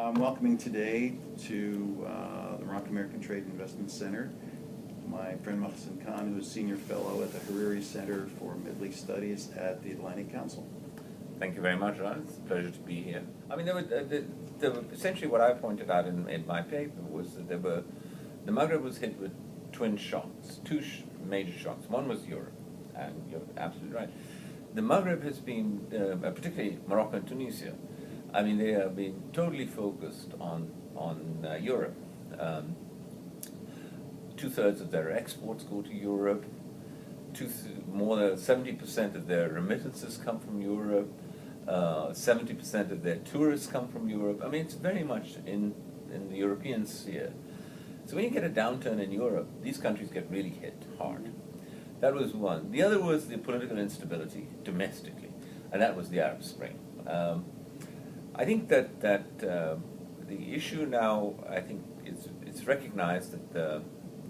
I'm welcoming today to the Morocco American Trade and Investment Center my friend Mohsin, who is Senior Fellow at the Hariri Center for Middle East Studies at the Atlantic Council. Thank you very much, Ron. It's a pleasure to be here. I mean, essentially what I pointed out in my paper was that the Maghreb was hit with twin shocks, two major shocks. One was Europe, and you're absolutely right. The Maghreb has been, particularly Morocco and Tunisia, I mean, they have been totally focused on Europe. Two-thirds of their exports go to Europe. More than 70% of their remittances come from Europe. 70% of their tourists come from Europe. I mean, it's very much in the European sphere. So when you get a downturn in Europe, these countries get really hit hard. That was one. The other was the political instability domestically, and that was the Arab Spring. I think that the issue now, I think it's recognized that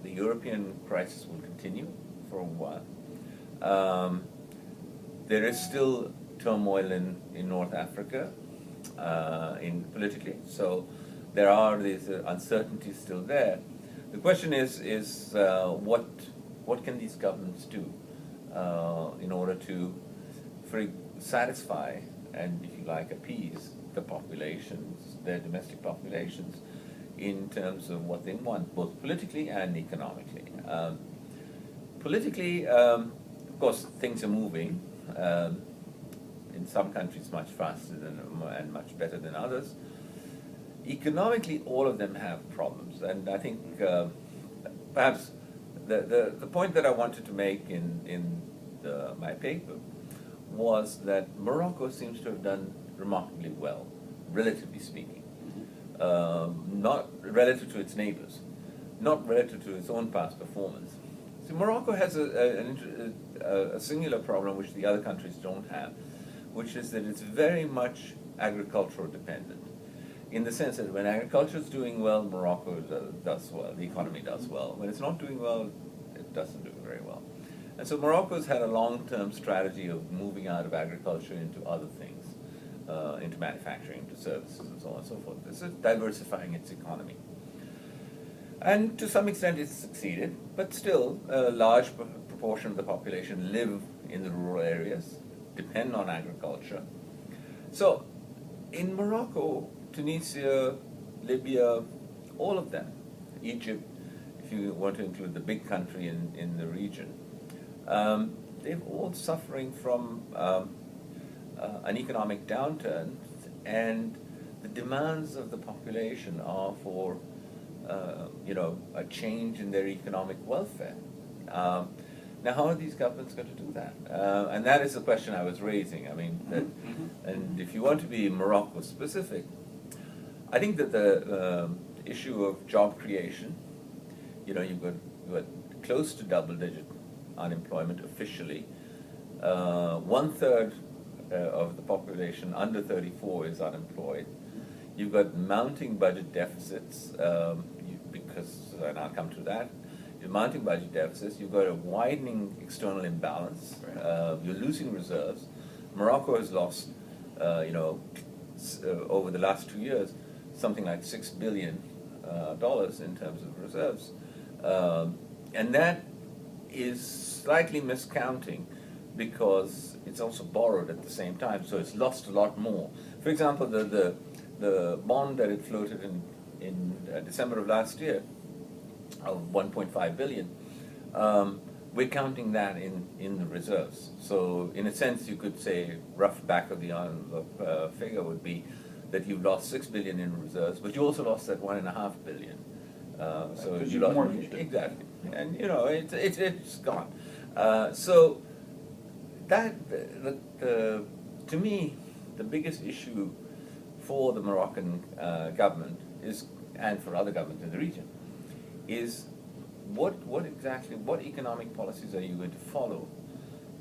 the European crisis will continue for a while. There is still turmoil in North Africa, politically, so there are these uncertainties still there. The question is what can these governments do in order to satisfy and, if you like, appease the populations, their domestic populations, in terms of what they want, both politically and economically. Politically, of course, things are moving. In some countries much faster and much better than others. Economically, all of them have problems, and I think perhaps the point that I wanted to make in my paper was that Morocco seems to have done remarkably well, relatively speaking. Not relative to its neighbors, not relative to its own past performance. So Morocco has a singular problem which the other countries don't have, which is that it's very much agricultural dependent, in the sense that when agriculture is doing well, Morocco does well, the economy does well. When it's not doing well, it doesn't do very well. And so Morocco's had a long-term strategy of moving out of agriculture into other things, into manufacturing, into services, and so on and so forth. This is diversifying its economy. And to some extent it's succeeded, but still a large proportion of the population live in the rural areas, depend on agriculture. So in Morocco, Tunisia, Libya, all of them, Egypt, if you want to include the big country in the region, they're all suffering from an economic downturn, and the demands of the population are for a change in their economic welfare. Now, how are these governments going to do that? And that is the question I was raising. I mean, and if you want to be Morocco specific, I think that the issue of job creation, you've got close to double-digit unemployment officially. 1/3 of the population under 34 is unemployed. You've got mounting budget deficits, and I'll come to that. You're mounting budget deficits. You've got a widening external imbalance. You're losing reserves. Morocco has lost, over the last 2 years, something like $6 billion in terms of reserves, and that is slightly miscounting because it's also borrowed at the same time, so it's lost a lot more. For example, the bond that it floated in December of last year of 1.5 billion, we're counting that in the reserves. So in a sense, you could say rough back of the envelope figure would be that you've lost 6 billion in reserves, but you also lost that 1.5 billion. So you lost exactly, and it's gone. So that to me, the biggest issue for the Moroccan government is, and for other governments in the region, is what economic policies are you going to follow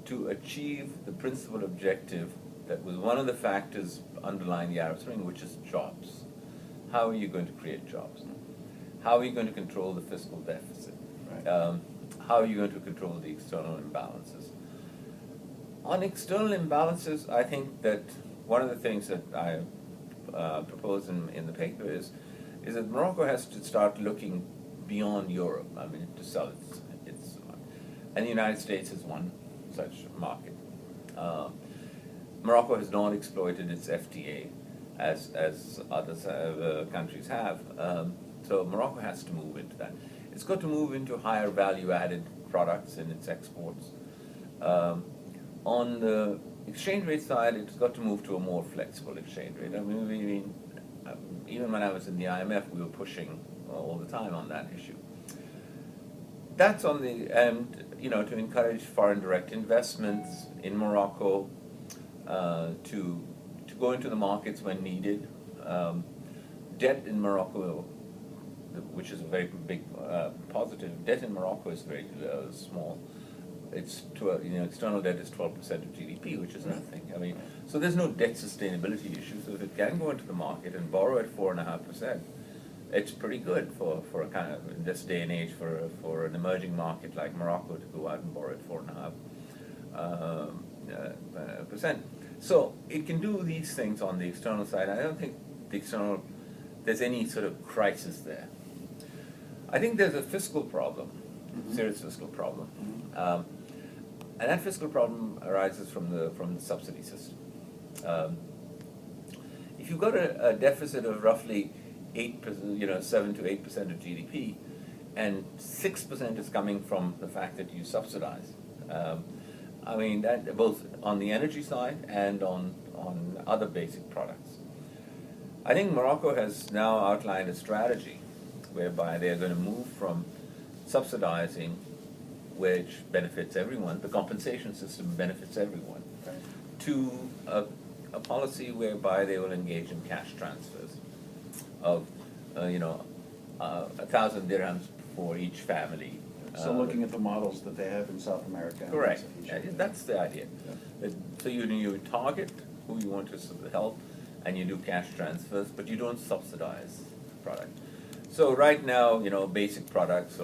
to achieve the principal objective that was one of the factors underlying the Arab Spring, which is jobs. How are you going to create jobs? How are you going to control the fiscal deficit? Right. How are you going to control the external imbalances? On external imbalances, I think that one of the things that I propose in the paper is that Morocco has to start looking beyond Europe. I mean, to sell its and the United States is one such market. Morocco has not exploited its FTA as other countries have. So Morocco has to move into that. It's got to move into higher value-added products in its exports. On the exchange rate side, it's got to move to a more flexible exchange rate. I mean, even when I was in the IMF, we were pushing all the time on that issue. That's on the and to encourage foreign direct investments in Morocco, to go into the markets when needed. Debt in Morocco, which is a very big positive. Debt in Morocco is very small. It's external debt is 12% of GDP, which is nothing. I mean, so there's no debt sustainability issue. So if it can go into the market and borrow at 4.5%, it's pretty good for a kind of in this day and age for an emerging market like Morocco to go out and borrow at 4.5%. So it can do these things on the external side. I don't think there's any sort of crisis there. I think there's a fiscal problem, serious fiscal problem, and that fiscal problem arises from the subsidy system. If you've got a deficit of roughly 8%, 7 to 8% of GDP, and 6% is coming from the fact that you subsidize. I mean, that both on the energy side and on other basic products. I think Morocco has now outlined a strategy whereby they're going to move from subsidizing, which benefits everyone, the compensation system benefits everyone, to a policy whereby they will engage in cash transfers of 1,000 dirhams for each family. So looking at the models that they have in South America. Correct. That's the idea. Yeah. So you target who you want to help, and you do cash transfers, but you don't subsidize the product. So right now, basic products,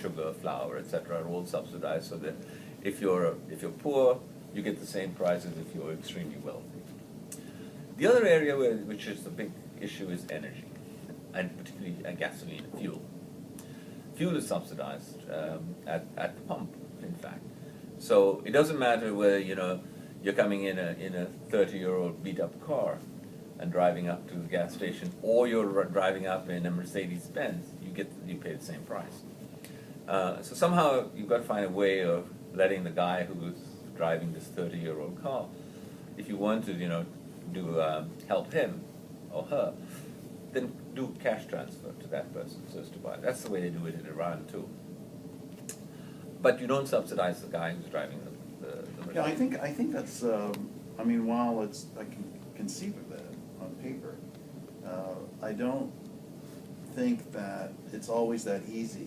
sugar, flour, etc., are all subsidized. So that if you're poor, you get the same price as if you're extremely wealthy. The other area which is the big issue is energy, and particularly gasoline, fuel. Fuel is subsidized at the pump, in fact. So it doesn't matter whether you're coming in a 30-year-old beat-up car and driving up to the gas station, or you're driving up in a Mercedes-Benz, you pay the same price. So somehow you've got to find a way of letting the guy who's driving this 30-year-old car, if you want to help him or her, then do cash transfer to that person so as to buy. That's the way they do it in Iran too. But you don't subsidize the guy who's driving the Yeah, I think that's. I mean, while I can conceive of that on paper, I don't think that it's always that easy.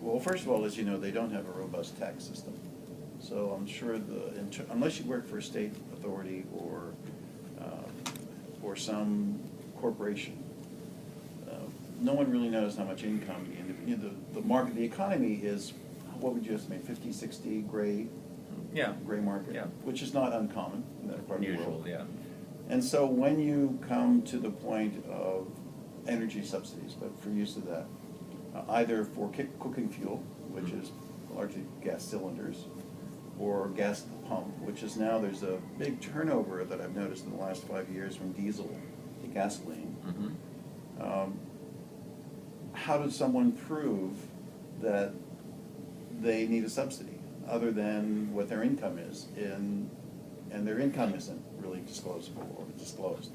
Well, first of all, as you know, they don't have a robust tax system, so I'm sure unless you work for a state authority or some corporation. No one really knows how much income the market, the economy is, what would you estimate, 50, 60 gray market, which is not uncommon in that part of the world. Yeah. And so when you come to the point of energy subsidies, but for use of that, either for cooking fuel, which is largely gas cylinders, or gas at the pump, which is now there's a big turnover that I've noticed in the last 5 years from diesel to gasoline. How does someone prove that they need a subsidy other than what their income is, and their income isn't really disclosable or disclosed?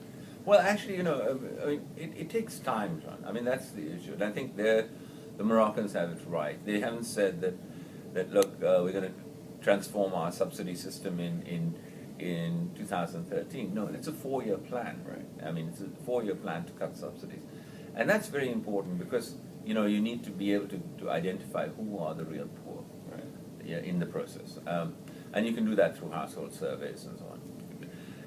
Well, actually, I mean, it takes time, John. I mean, that's the issue, and I think the Moroccans have it right. They haven't said that look, we're going to transform our subsidy system in 2013. No, it's a 4-year plan. Right. I mean, it's a 4-year plan to cut subsidies. And that's very important because, you need to be able to identify who are the real poor in the process. And you can do that through household surveys and so on.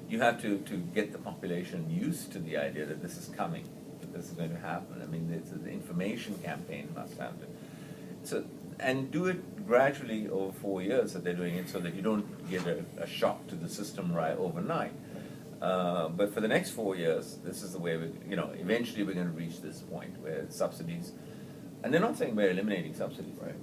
You have to get the population used to the idea that this is coming, that this is going to happen. I mean, the information campaign must happen. So, and do it gradually over 4 years that they're doing it so that you don't get a shock to the system right overnight. But for the next 4 years, this is the way eventually we're going to reach this point where subsidies, and they're not saying we're eliminating subsidies. Right.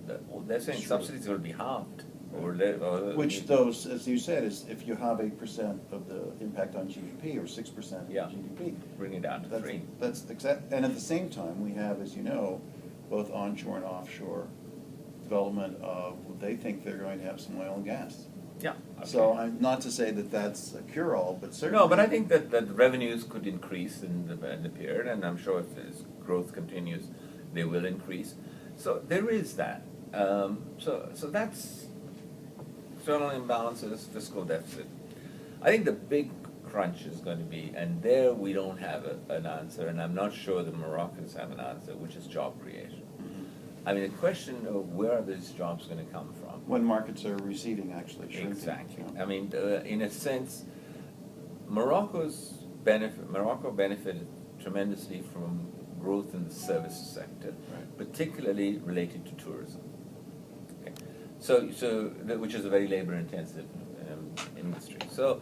They're saying Sure. subsidies will be halved. Which those, as you said, is if you have 8% of the impact on GDP or 6% of Yeah. GDP. Bring it down to 3. That's exact, and at the same time, we have, as you know, both onshore and offshore development of, they think they're going to have some oil and gas. Yeah. Okay. So I'm not to say that that's a cure-all, but certainly. No, but I think that revenues could increase in the period, and I'm sure if this growth continues, they will increase. So there is that. So that's external imbalances, fiscal deficit. I think the big crunch is going to be, and there we don't have an answer, and I'm not sure the Moroccans have an answer, which is job creation. I mean, the question of where are these jobs going to come from? When markets are receding, actually, shrinking. Exactly. Yeah. I mean, in a sense, Morocco benefited tremendously from growth in the service sector, Right. particularly related to tourism. Okay. So which is a very labor-intensive industry. So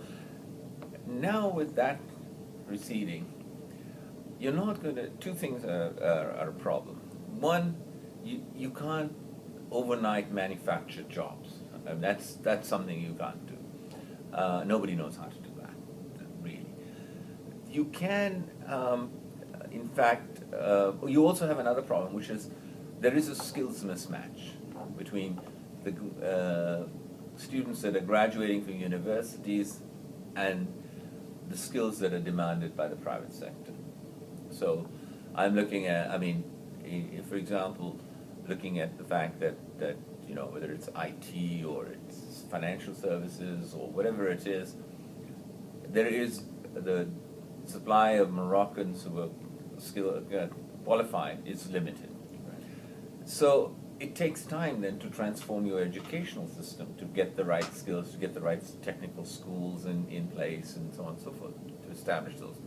now with that receding, you're not going to. Two things are a problem. One, you can't overnight manufacture jobs. I mean, that's something you can't do. Nobody knows how to do that, really. You can, in fact, you also have another problem, which is there is a skills mismatch between the students that are graduating from universities and the skills that are demanded by the private sector. So I'm looking at, I mean, for example, looking at the fact that whether it's IT or it's financial services or whatever it is, there is the supply of Moroccans who are qualified is limited. So it takes time then to transform your educational system to get the right skills, to get the right technical schools in place and so on and so forth, to establish those.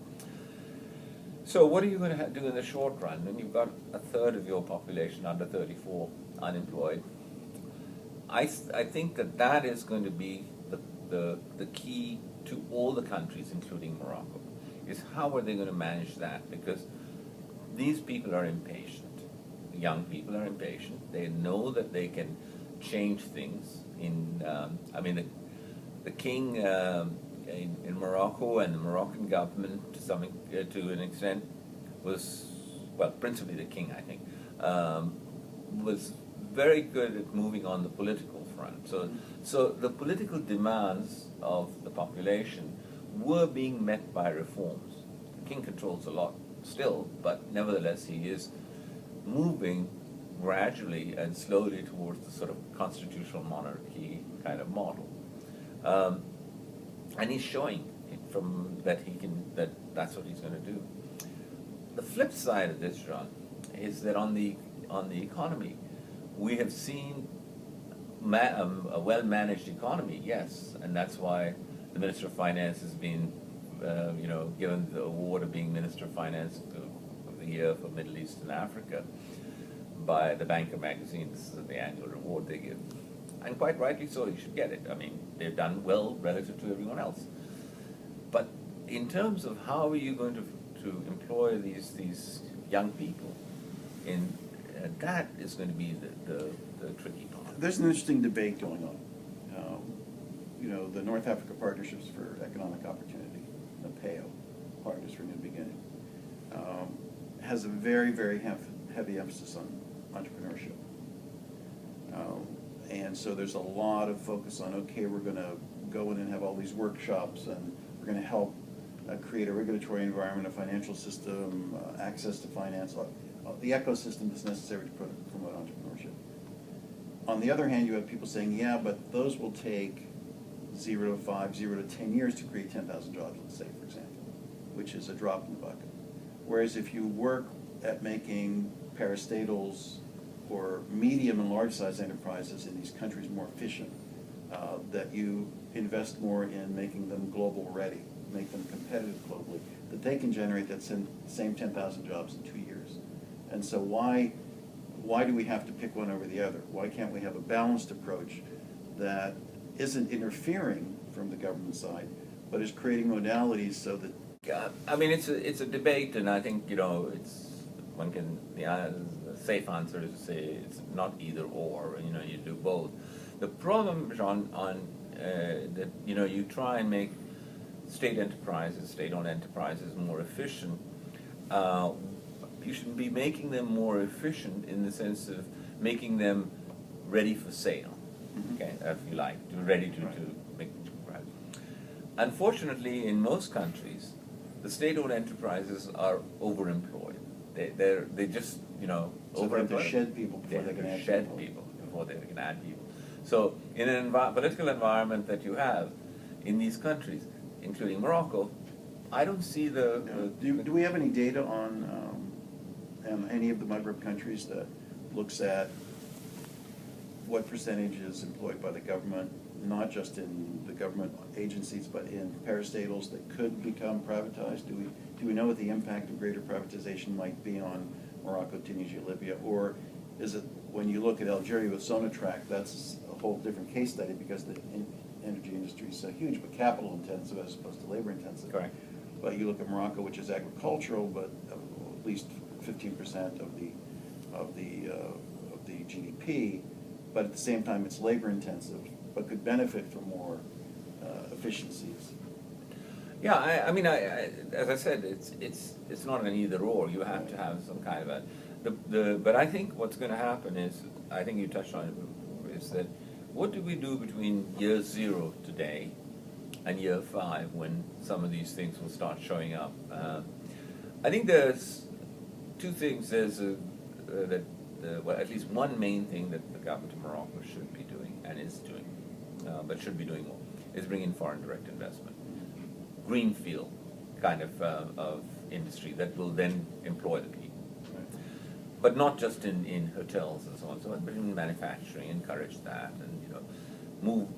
So what are you going to do in the short run when you've got a third of your population under 34 unemployed? I think that is going to be the key to all the countries, including Morocco, is how are they going to manage that? Because these people are impatient. Young people are impatient. They know that they can change things. The king in Morocco and the Moroccan government to an extent was, well, principally the king, I think, was very good at moving on the political front. So the political demands of the population were being met by reforms. The king controls a lot still, but nevertheless he is moving gradually and slowly towards the sort of constitutional monarchy kind of model. And he's showing it that's what he's going to do. The flip side of this, John, is that on the economy, we have seen a well-managed economy, yes, and that's why the Minister of Finance has been, given the award of being Minister of Finance of the Year for Middle East and Africa by the Banker magazine. This is the annual award they give. And quite rightly so, he should get it. I mean, they've done well relative to everyone else. But in terms of how are you going to employ these young people, that is going to be the tricky part. There's an interesting debate going on. The North Africa Partnerships for Economic Opportunity, the PAO, Partners for New Beginning, has a very, very heavy emphasis on entrepreneurship. And so there's a lot of focus on, okay, we're going to go in and have all these workshops, and we're going to help create a regulatory environment, a financial system, access to finance, the ecosystem that's necessary to promote entrepreneurship. On the other hand, you have people saying, yeah, but those will take 0 to 5, 0 to 10 years to create 10,000 jobs, let's say, for example, which is a drop in the bucket. Whereas if you work at making parastatals or medium and large size enterprises in these countries more efficient, that you invest more in making them global ready, make them competitive globally, that they can generate that same 10,000 jobs in 2 years. And so why do we have to pick one over the other? Why can't we have a balanced approach that isn't interfering from the government side, but is creating modalities so that. I mean, it's a debate, and I think, you know, the safe answer is to say it's not either or, you know, you do both. The problem, John, that, you know, you try and make state-owned enterprises more efficient. You should be making them more efficient in the sense of making them ready for sale, okay, if you like, ready to make. Right. Unfortunately, in most countries, the state-owned enterprises are overemployed. They just, you know, So they have to shed people before they can add people before they can add people. So in an political environment that you have in these countries, including Morocco, I don't see the. Do we have any data on any of the Maghreb countries that looks at what percentage is employed by the government, not just in the government agencies, but in parastatals that could become privatized? Do we know what the impact of greater privatization might be on Morocco, Tunisia, Libya? Or is it, when you look at Algeria with Sonatrach, that's a whole different case study because the energy industry is so huge, but capital intensive as opposed to labor intensive. Correct. But you look at Morocco, which is agricultural, but at least 15% of the GDP, but at the same time it's labor intensive, but could benefit from more efficiencies. Yeah, I mean, as I said, it's not an either or. You have to have some kind of but I think what's going to happen is, I think you touched on it, is that what do we do between year 0 today and year 5 when some of these things will start showing up? I think there's two things. There's well, at least one main thing that the government of Morocco should be doing and is doing, but should be doing more, is bring in foreign direct investment. Greenfield kind of industry that will then employ the people. But not just in hotels and so on, but in manufacturing, encourage that, and, you know, move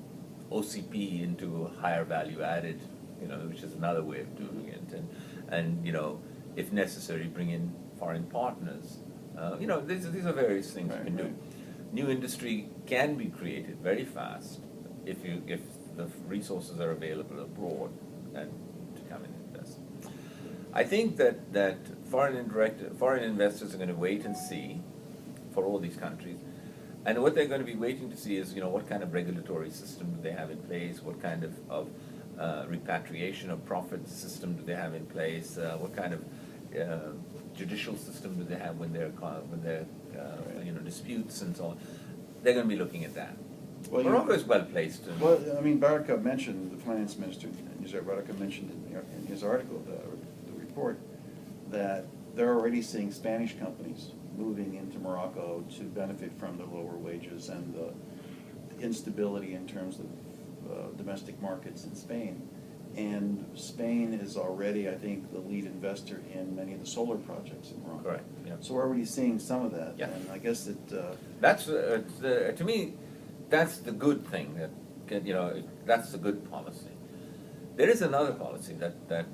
OCP into higher value added, you know, which is another way of doing it, and you know, if necessary, bring in foreign partners. You know, these are various things you can do. New industry can be created very fast if the resources are available abroad and to come and invest. I think that foreign investors are going to wait and see for all these countries, and what they're going to be waiting to see is, you know, what kind of regulatory system do they have in place, what kind of repatriation of profits system do they have in place, what kind of judicial system do they have when they're you know, disputes and so on. They're going to be looking at that. Well, Morocco is well placed. Well, I mean, Baraka mentioned, the finance minister, Baraka mentioned in his article, the report, that they're already seeing Spanish companies moving into Morocco to benefit from the lower wages and the instability in terms of domestic markets in Spain. And Spain is already, I think, the lead investor in many of the solar projects in Morocco. Correct. Yeah. So we're already seeing some of that. Yeah. And I guess that's to me, that's the good thing. That, you know, that's the good policy. There is another policy that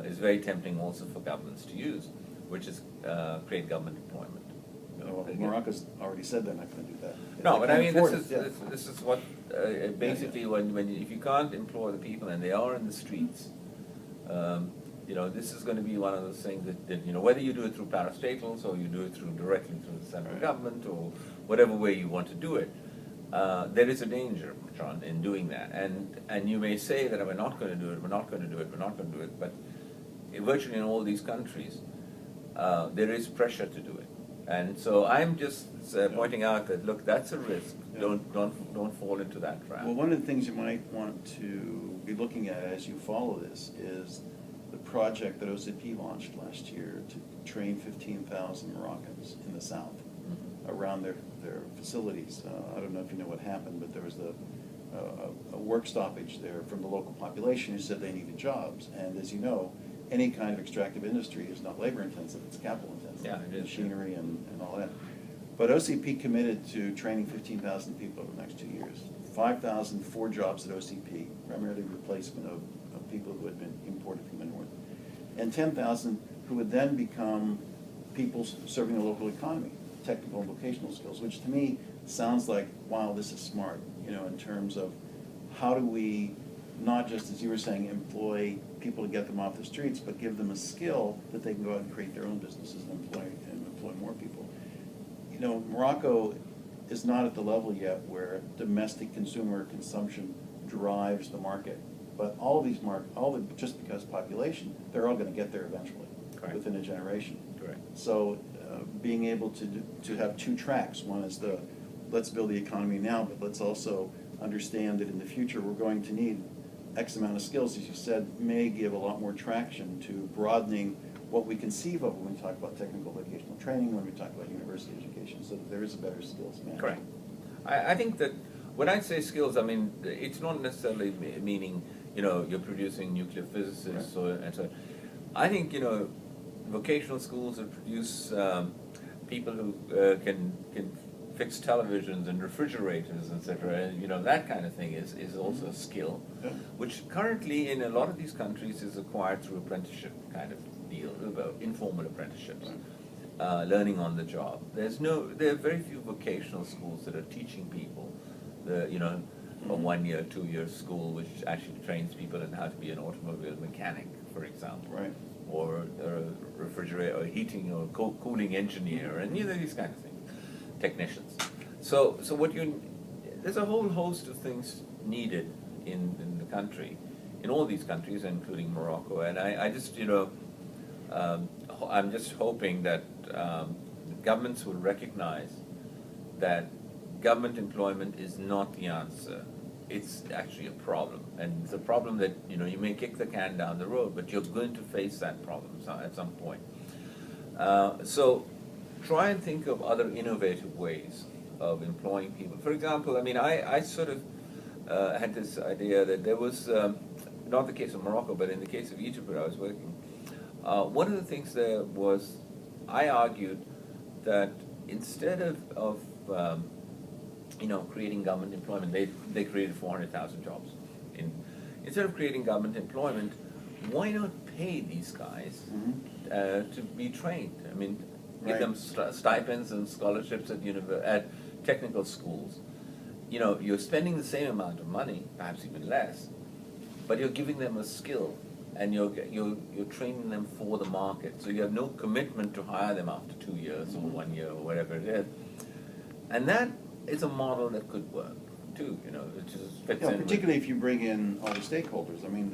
is very tempting also for governments to use, which is create government employment. Morocco's already said they're not going to do that. No, but I mean, this is what basically if you can't employ the people and they are in the streets, you know, this is going to be one of those things that you know, whether you do it through parastatals or you do it directly through the central government or whatever way you want to do it, there is a danger, John, in doing that. And you may say that we're not going to do it, we're not going to do it, we're not going to do it, but virtually in all these countries, there is pressure to do it. And so I'm just pointing out that, look, that's a risk. Yeah. Don't fall into that trap. Well, one of the things you might want to be looking at as you follow this is the project that OCP launched last year to train 15,000 Moroccans in the south around their facilities. I don't know if you know what happened, but there was a work stoppage there from the local population who said they needed jobs. And as you know, any kind of extractive industry is not labor intensive, it's capital intensive. Yeah, it is. Machinery and all that. But OCP committed to training 15,000 people over the next 2 years. 5,000 for jobs at OCP, primarily replacement of people who had been imported from the north. And 10,000 who would then become people serving the local economy, technical and vocational skills, which to me sounds like, wow, this is smart, you know, in terms of how do we not just, as you were saying, employ people to get them off the streets, but give them a skill that they can go out and create their own businesses and employ more people. You know, Morocco is not at the level yet where domestic consumer consumption drives the market. But all of these just because population, they're all going to get there eventually, Correct. within a generation. Correct. So being able to have two tracks, one is the let's build the economy now, but let's also understand that in the future we're going to need X amount of skills, as you said, may give a lot more traction to broadening what we conceive of when we talk about technical vocational training, when we talk about university education, so that there is a better skills management. Correct. I think that when I say skills, I mean, it's not necessarily meaning, you know, you're producing nuclear physicists and so on. I think, you know, vocational schools that produce people who can fix televisions and refrigerators, etc., and you know, that kind of thing is also a skill, which currently in a lot of these countries is acquired through apprenticeship kind of deal, informal apprenticeships, learning on the job. There are very few vocational schools that are teaching people you know, a 1 year, 2 year school which actually trains people in how to be an automobile mechanic, for example. Right. Or a refrigerator, or heating or cooling engineer, and you know, these kind of things, technicians. So there's a whole host of things needed in the country, in all these countries, including Morocco. And I just, you know, I'm just hoping that governments will recognize that government employment is not the answer. It's actually a problem, and it's a problem that, you know, you may kick the can down the road, but you're going to face that problem at some point. So try and think of other innovative ways of employing people. For example, I mean, I sort of had this idea that there was, not the case of Morocco, but in the case of Egypt where I was working, one of the things there was, I argued that instead of you know, creating government employment, they created 400,000 jobs. Instead of creating government employment, why not pay these guys to be trained? I mean, give them stipends and scholarships at technical schools. You know, you're spending the same amount of money, perhaps even less, but you're giving them a skill, and you're training them for the market. So you have no commitment to hire them after 2 years or 1 year or whatever it is. And that is a model that could work too, you know, it just fits in. Particularly if you bring in all the stakeholders. I mean,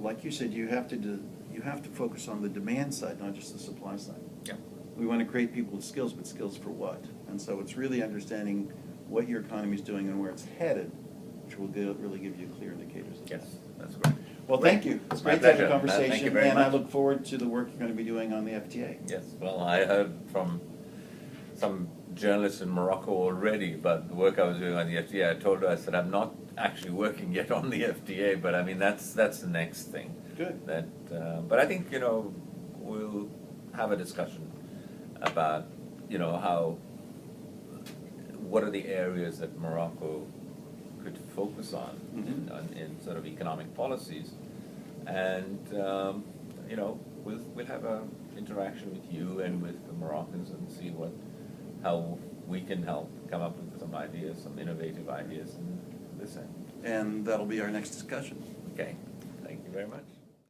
like you said, you have to focus on the demand side, not just the supply side. Yeah. We want to create people with skills, but skills for what? And so it's really understanding what your economy is doing and where it's headed, which will really give you clear indicators of that. Yes, that's great. Well, thank you. It's My great to have a pleasure. conversation, Thank you very and I much. look forward to the work you're going to be doing on the FTA. Yes, well, I heard from some journalists in Morocco already about the work I was doing on the FTA. I told her, I said, I'm not actually working yet on the FTA, but I mean, that's the next thing. Good. But I think, you know, we'll have a discussion about, you know, what are the areas that Morocco could focus on in sort of economic policies, and you know, we'll have an interaction with you and with the Moroccans and see how we can help come up with some ideas, some innovative ideas in this end. And that'll be our next discussion. Okay, thank you very much.